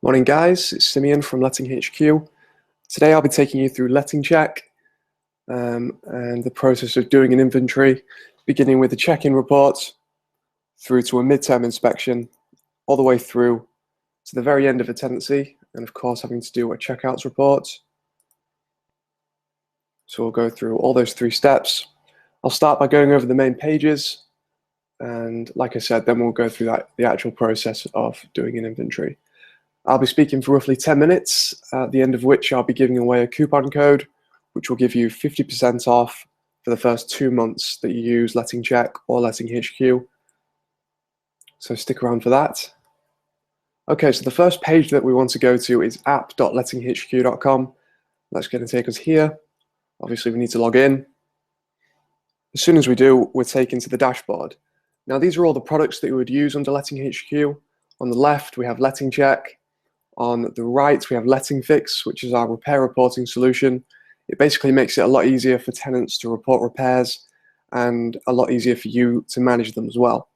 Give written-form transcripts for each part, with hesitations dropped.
Morning guys, it's Simeon from LettingHQ. Today I'll be taking you through LettingCheck and the process of doing an inventory, beginning with a check-in report, through to a midterm inspection, all the way through to the very end of a tenancy, and of course having to do a checkouts report. So we'll go through all those three steps. I'll start by going over the main pages, and like I said, then we'll go through the actual process of doing an inventory. I'll be speaking for roughly 10 minutes, at the end of which I'll be giving away a coupon code, which will give you 50% off for the first 2 months that you use LettingCheck or LettingHQ. So stick around for that. Okay, so the first page that we want to go to is app.lettinghq.com. That's going to take us here. Obviously, we need to log in. As soon as we do, we're taken to the dashboard. Now, these are all the products that you would use under LettingHQ. On the left, we have LettingCheck. On the right, we have LettingFix, which is our repair reporting solution. It basically makes it a lot easier for tenants to report repairs and a lot easier for you to manage them as well.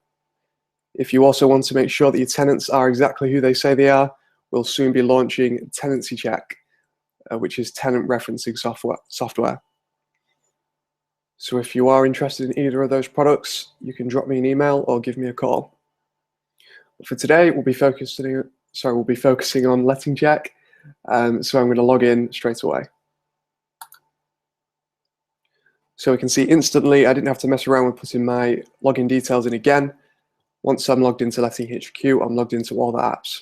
If you also want to make sure that your tenants are exactly who they say they are, we'll soon be launching TenancyCheck, which is tenant referencing software. So if you are interested in either of those products, you can drop me an email or give me a call. But for today, we'll be focusing on LettingCheck, so I'm going to log in straight away. So we can see instantly I didn't have to mess around with putting my login details in again. Once I'm logged into LettingHQ, I'm logged into all the apps.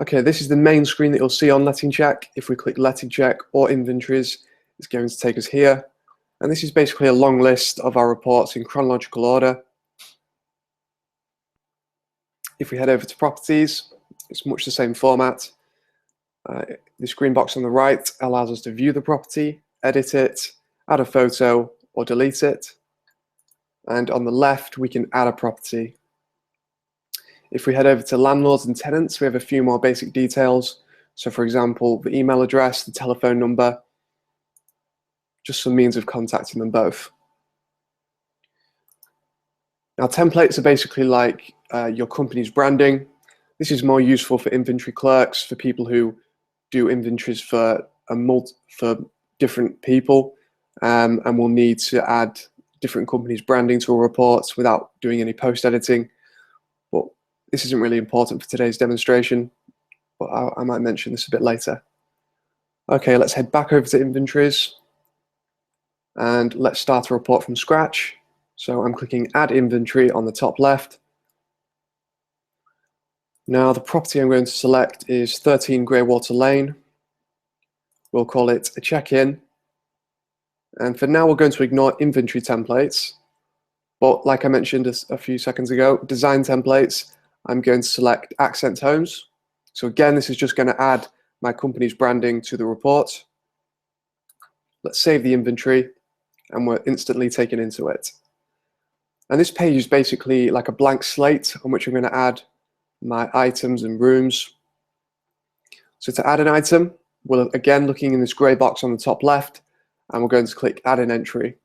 Okay, this is the main screen that you'll see on LettingCheck. If we click LettingCheck or Inventories, it's going to take us here. And this is basically a long list of our reports in chronological order. If we head over to Properties, it's much the same format. This green box on the right allows us to view the property, edit it, add a photo, or delete it. And on the left, we can add a property. If we head over to landlords and tenants, we have a few more basic details. So for example, the email address, the telephone number, just some means of contacting them both. Now, templates are basically like your company's branding. This is more useful for inventory clerks, for people who do inventories for different people, and will need to add different companies' branding to a report without doing any post-editing. But this isn't really important for today's demonstration, but I might mention this a bit later. Okay, let's head back over to inventories, and let's start a report from scratch. So I'm clicking Add Inventory on the top left. Now the property I'm going to select is 13 Greywater Lane. We'll call it a check-in. And for now, we're going to ignore inventory templates. But like I mentioned a few seconds ago, design templates, I'm going to select Accent Homes. So again, this is just going to add my company's branding to the report. Let's save the inventory, and we're instantly taken into it. And this page is basically like a blank slate on which I'm going to add my items and rooms. So to add an item, we're again looking in this grey box on the top left, and we're going to click Add an Entry.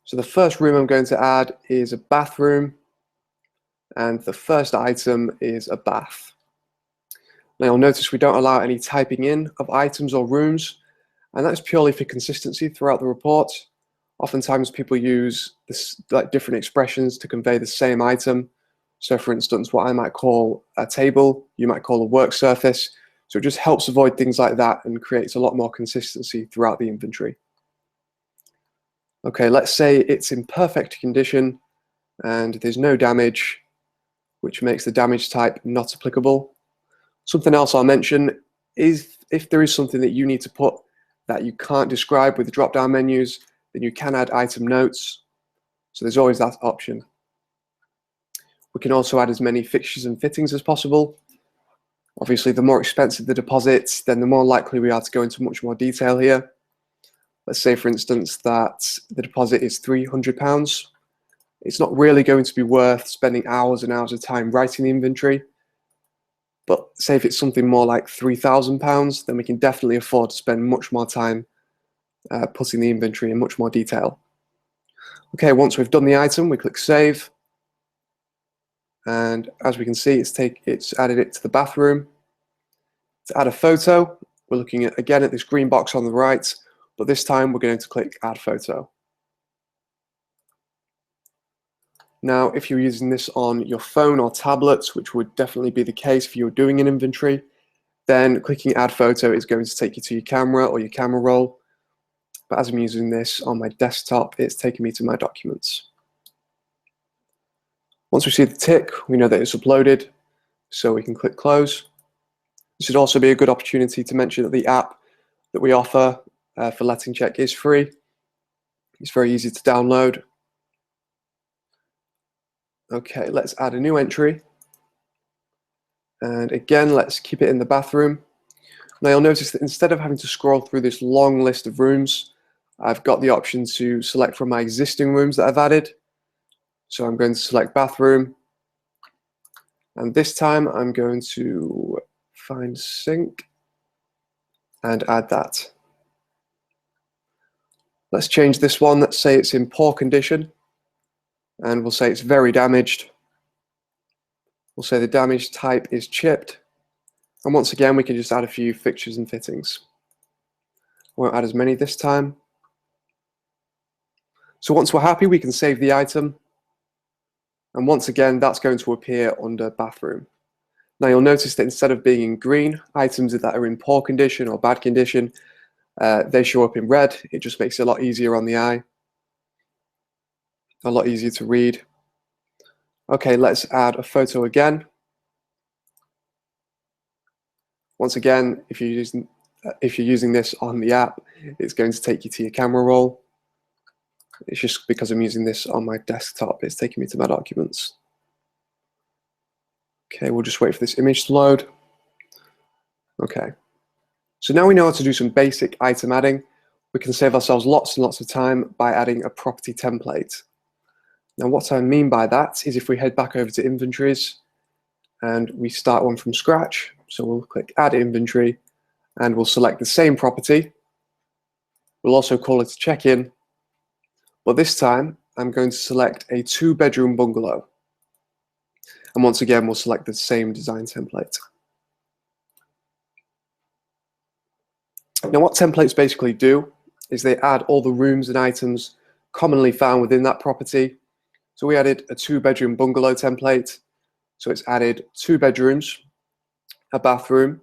So the first room I'm going to add is a bathroom, and the first item is a bath. Now you'll notice we don't allow any typing in of items or rooms, and that's purely for consistency throughout the report. Oftentimes people use different expressions to convey the same item. So for instance, what I might call a table, you might call a work surface. So it just helps avoid things like that and creates a lot more consistency throughout the inventory. Okay, let's say it's in perfect condition and there's no damage, which makes the damage type not applicable. Something else I'll mention is if there is something that you need to put that you can't describe with the drop-down menus, then you can add item notes. So there's always that option. We can also add as many fixtures and fittings as possible. Obviously, the more expensive the deposit, then the more likely we are to go into much more detail here. Let's say, for instance, that the deposit is £300. It's not really going to be worth spending hours and hours of time writing the inventory. But say if it's something more like £3,000, then we can definitely afford to spend much more time putting the inventory in much more detail. Okay, once we've done the item, we click Save. And as we can see, it's added it to the bathroom. To add a photo, we're looking at, again, at this green box on the right, but this time we're going to click Add Photo. Now, if you're using this on your phone or tablets, which would definitely be the case if you were doing an inventory, then clicking Add Photo is going to take you to your camera or your camera roll. But as I'm using this on my desktop, it's taking me to my documents. Once we see the tick, we know that it's uploaded, so we can click Close. This would also be a good opportunity to mention that the app that we offer for LettingCheck is free. It's very easy to download. Okay, let's add a new entry. And again, let's keep it in the bathroom. Now you'll notice that instead of having to scroll through this long list of rooms, I've got the option to select from my existing rooms that I've added. So I'm going to select bathroom. And this time I'm going to find sink and add that. Let's change this one. Let's say it's in poor condition. And we'll say it's very damaged. We'll say the damage type is chipped. And once again, we can just add a few fixtures and fittings. I won't add as many this time. So once we're happy, we can save the item. And once again, that's going to appear under bathroom. Now you'll notice that instead of being in green, items that are in poor condition or bad condition, they show up in red. It just makes it a lot easier on the eye, a lot easier to read. Okay, let's add a photo again. Once again, if you're using this on the app, it's going to take you to your camera roll. It's just because I'm using this on my desktop, it's taking me to my documents. Okay, we'll just wait for this image to load. Okay, so now we know how to do some basic item adding. We can save ourselves lots and lots of time by adding a property template. Now what I mean by that is if we head back over to inventories and we start one from scratch, so we'll click Add Inventory and we'll select the same property. We'll also call it a check-in, but this time I'm going to select a 2-bedroom bungalow. And once again, we'll select the same design template. Now what templates basically do is they add all the rooms and items commonly found within that property. So we added a 2-bedroom bungalow template. So it's added 2 bedrooms, a bathroom,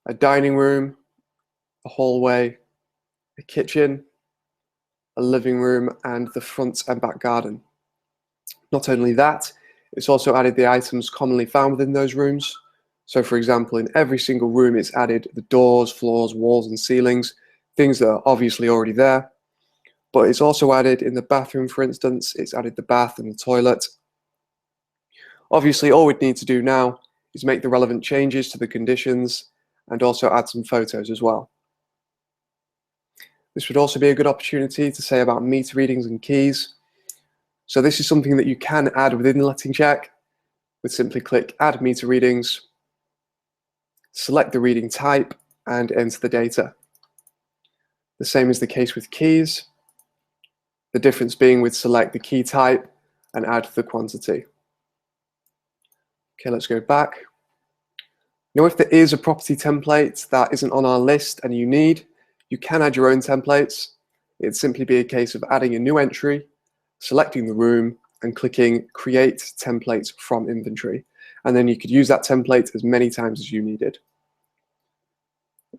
a dining room, a hallway, a kitchen, a living room, and the front and back garden. Not only that, it's also added the items commonly found within those rooms. So for example, in every single room, it's added the doors, floors, walls, and ceilings, things that are obviously already there. But it's also added in the bathroom, for instance, it's added the bath and the toilet. Obviously, all we'd need to do now is make the relevant changes to the conditions and also add some photos as well. This would also be a good opportunity to say about meter readings and keys. So this is something that you can add within LettingCheck. We'd simply click Add Meter Readings, select the reading type, and enter the data. The same is the case with keys. The difference being we'd select the key type and add the quantity. Okay, let's go back. Now, if there is a property template that isn't on our list and you can add your own templates. It'd simply be a case of adding a new entry, selecting the room, and clicking Create Template from Inventory. And then you could use that template as many times as you needed.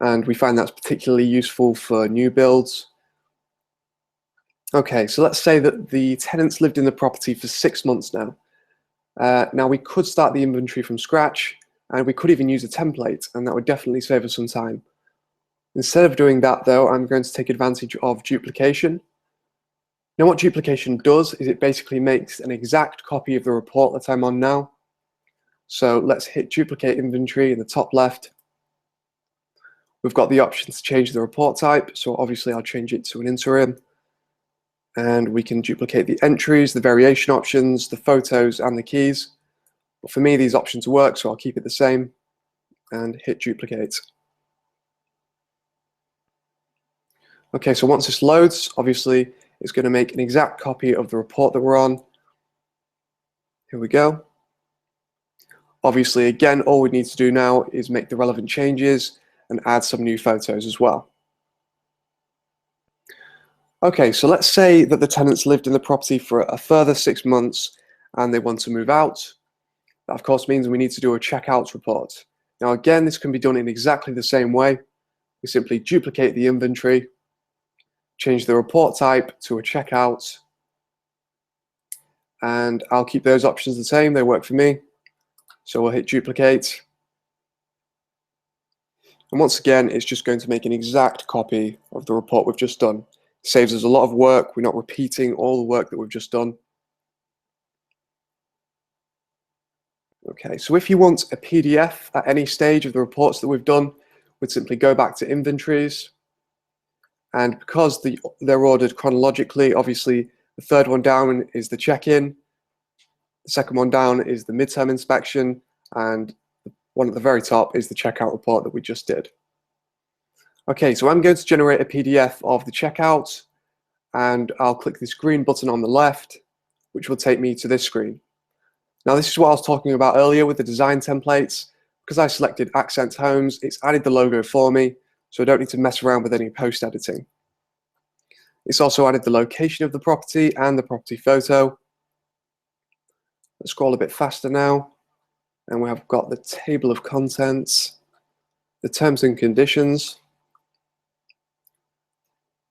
And we find that's particularly useful for new builds. Okay, so let's say that the tenants lived in the property for 6 months now. Now we could start the inventory from scratch, and we could even use a template, and that would definitely save us some time. Instead of doing that though, I'm going to take advantage of duplication. Now what duplication does is it basically makes an exact copy of the report that I'm on now. So let's hit duplicate inventory in the top left. We've got the option to change the report type, so obviously I'll change it to an interim. And we can duplicate the entries, the variation options, the photos, and the keys. But for me, these options work, so I'll keep it the same and hit duplicate. Okay, so once this loads, obviously it's going to make an exact copy of the report that we're on. Here we go. Obviously, again, all we need to do now is make the relevant changes and add some new photos as well. Okay, so let's say that the tenants lived in the property for a further 6 months and they want to move out. That of course means we need to do a checkout report. Now again, this can be done in exactly the same way. We simply duplicate the inventory, change the report type to a checkout, and I'll keep those options the same, they work for me. So we'll hit duplicate. And once again, it's just going to make an exact copy of the report we've just done. It saves us a lot of work, we're not repeating all the work that we've just done. Okay, so if you want a PDF at any stage of the reports that we've done, we'd simply go back to inventories. And because they're ordered chronologically, obviously the third one down is the check-in, the second one down is the midterm inspection, and the one at the very top is the checkout report that we just did. Okay, so I'm going to generate a PDF of the checkout, and I'll click this green button on the left, which will take me to this screen. Now this is what I was talking about earlier with the design templates. Because I selected Accent Homes, it's added the logo for me, so I don't need to mess around with any post editing. It's also added the location of the property and the property photo. Let's scroll a bit faster now, and we have got the table of contents, the terms and conditions,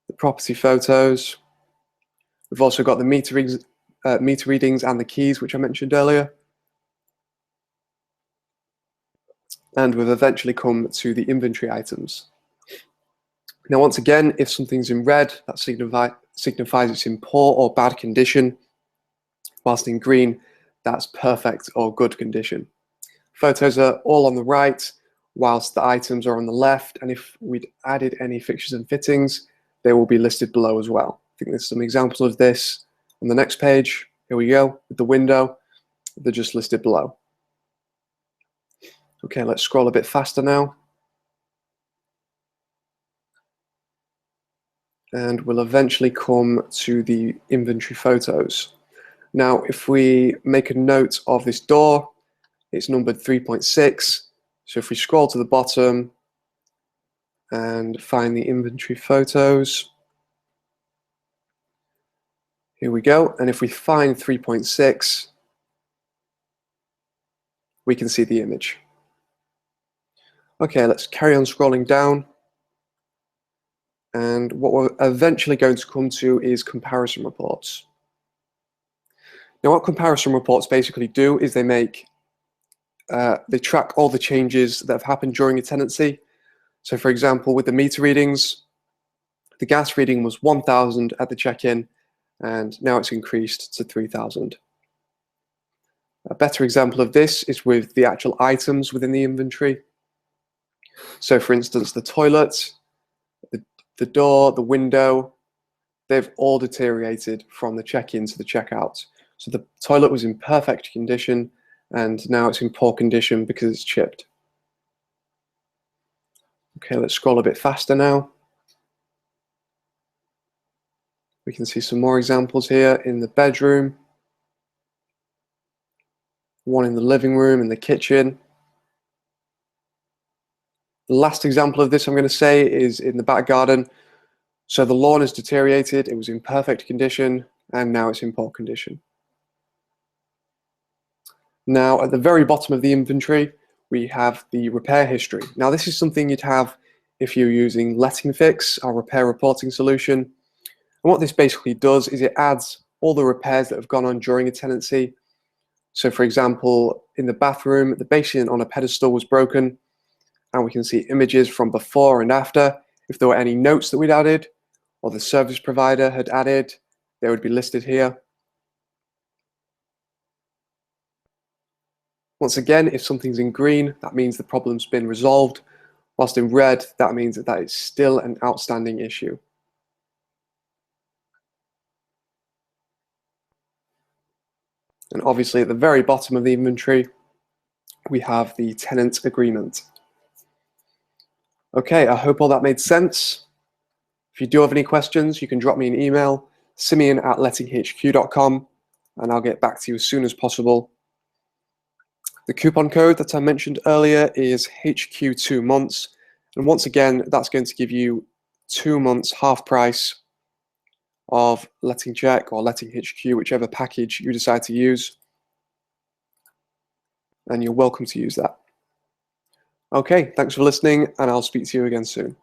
the property photos. We've also got the meter readings and the keys, which I mentioned earlier. And we've eventually come to the inventory items. Now, once again, if something's in red, that signifies it's in poor or bad condition, whilst in green, that's perfect or good condition. Photos are all on the right, whilst the items are on the left, and if we'd added any fixtures and fittings, they will be listed below as well. I think there's some examples of this on the next page. Here we go, with the window, they're just listed below. Okay, let's scroll a bit faster now. And we'll eventually come to the inventory photos. Now, if we make a note of this door, it's numbered 3.6. So if we scroll to the bottom and find the inventory photos, here we go. And if we find 3.6, we can see the image. Okay, let's carry on scrolling down. And what we're eventually going to come to is comparison reports. Now, what comparison reports basically do is they track all the changes that have happened during a tenancy. So for example, with the meter readings, the gas reading was 1,000 at the check-in, and now it's increased to 3,000. A better example of this is with the actual items within the inventory. So for instance, the toilet, the door, the window, they've all deteriorated from the check-in to the checkout. So the toilet was in perfect condition, and now it's in poor condition because it's chipped. Okay, let's scroll a bit faster now. We can see some more examples here in the bedroom, one in the living room, in the kitchen. The last example of this I'm going to say is in the back garden. So the lawn has deteriorated, it was in perfect condition, and now it's in poor condition. Now, at the very bottom of the inventory, we have the repair history. Now, this is something you'd have if you're using LettingFix, our repair reporting solution. And what this basically does is it adds all the repairs that have gone on during a tenancy. So for example, in the bathroom, the basin on a pedestal was broken, and we can see images from before and after. If there were any notes that we'd added, or the service provider had added, they would be listed here. Once again, if something's in green, that means the problem's been resolved, whilst in red, that means that is still an outstanding issue. And obviously at the very bottom of the inventory, we have the tenant agreement. Okay, I hope all that made sense. If you do have any questions, you can drop me an email, simeon@lettinghq.com, and I'll get back to you as soon as possible. The coupon code that I mentioned earlier is HQ2months. And once again, that's going to give you 2 months half price of LettingCheck or LettingHQ, whichever package you decide to use. And you're welcome to use that. Okay, thanks for listening, and I'll speak to you again soon.